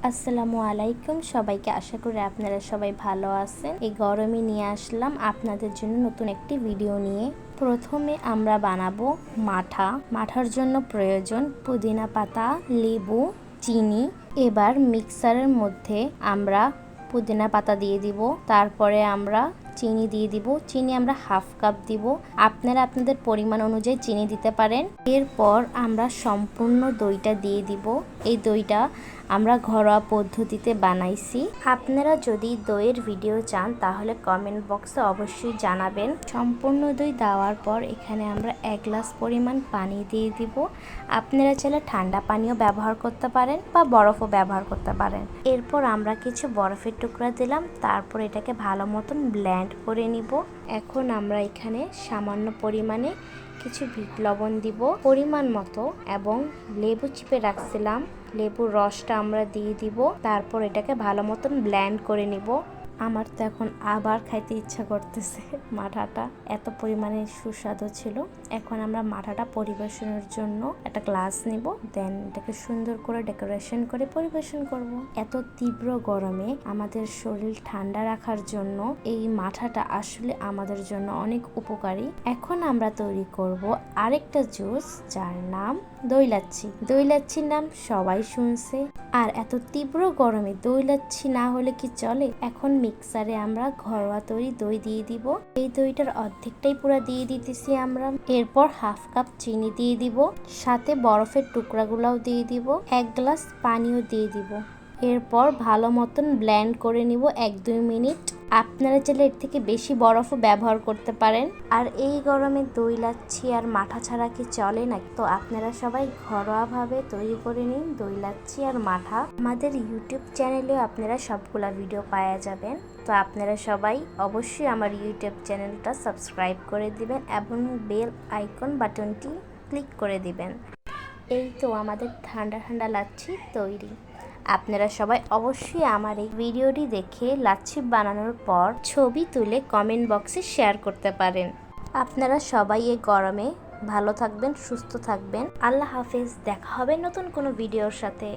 আসসালামু আলাইকুম সবাইকে, আশা করি আপনারা সবাই ভালো আছেন। এই গরমে নিয়ে আসলাম আপনাদের জন্য নতুন একটি ভিডিও নিয়ে। প্রথমে আমরা বানাবো মাঠার জন্য প্রয়োজন পুদিনা পাতা, লেবু, চিনি। এবার মিক্সারের মধ্যে আমরা পুদিনা পাতা দিয়ে দিব, তারপরে আমরা চিনি দিয়ে দিব। চিনি আমরা হাফ কাপ দিব, আপনারা আপনাদের পরিমাণ অনুযায়ী চিনি দিতে পারেন। এরপর আমরা সম্পূর্ণ দইটা দিয়ে দিব। এই দইটা আমরা ঘরোয়া পদ্ধতিতে বানাইছি। আপনারা যদি দইয়ের ভিডিও চান তাহলে কমেন্ট বক্সে অবশ্যই জানাবেন। সম্পূর্ণ দই দেওয়ার পর এখানে আমরা 1 গ্লাস পরিমাণ পানি দিয়ে দিব। আপনারা চাইলে ঠান্ডা পানিও ব্যবহার করতে পারেন বা বরফও ব্যবহার করতে পারেন। এরপর আমরা কিছু বরফের টুকরা দিলাম, তারপর এটাকে ভালো মতন ব্লেন্ড করে নিব। এখন আমরা এখানে সামান্য পরিমাণে কিছু বিট লবণ দিব পরিমাণ মতো, এবং লেবু চিপে রাখছিলাম লেবুর রসটা আমরা দিয়ে দিব। তারপর এটাকে ভালো মতন ব্লেন্ড করে নিব। আমার তো এখন আবার খাইতে ইচ্ছা করতেছে। মাঠাটা এত পরিমাণে সুস্বাদু ছিল। এখন আমরা মাঠাটা পরিবেশনের জন্য একটা গ্লাস নিব, দেন এটাকে সুন্দর করে ডেকোরেশন করে পরিবেশন করব। এত তীব্র গরমে আমাদের শরীর ঠান্ডা রাখার জন্য এই মাঠাটা আসলে আমাদের জন্য অনেক উপকারী। এখন আমরা তৈরি করব আরেকটা জুস, যার নাম দই লাচ্ছি। দই লাচ্ছির নাম সবাই শুনছে, আর এত তীব্র গরমে দই লাচ্ছি না হলে কি চলে। এখন মিক্সারে আমরা ঘরোয়া তৈরি দই দিয়ে দিব। এই দইটার অর্ধেকটাই পুরো দিয়ে দিতেছি আমরা। এরপর হাফ কাপ চিনি দিয়ে দিব, সাথে বরফের টুকরাগুলোও দিয়ে দিব, 1 গ্লাস পানিও দিয়ে দিব। এরপর ভালো মতন ব্লেন্ড করে নিব 1-2 মিনিট। আপনারা চাইলে এর থেকে বেশি বরফও ব্যবহার করতে পারেন। আর এই গরমে দই লাচ্ছি আর মাঠা ছাড়া কি চলে না? তো আপনারা সবাই ঘরোয়াভাবে তৈরি করে নিন দই লাচ্ছি আর মাঠা। আমাদের ইউটিউব চ্যানেলেও আপনারা সবগুলা ভিডিও পাওয়া যাবেন। তো আপনারা সবাই অবশ্যই আমার ইউটিউব চ্যানেলটা সাবস্ক্রাইব করে দিবেন এবং বেল আইকন বাটনটি ক্লিক করে দিবেন। এই তো আমাদের ঠান্ডা ঠান্ডা লাচ্ছি তৈরি। আপনারা সবাই অবশ্যই আমার এই ভিডিওটি দেখে লাচ্ছি বানানোর পর ছবি তুলে কমেন্ট বক্সে শেয়ার করতে পারেন। আপনারা সবাই এই গরমে ভালো থাকবেন, সুস্থ থাকবেন। আল্লাহ হাফেজ। দেখা হবে নতুন কোনো ভিডিওর সাথে।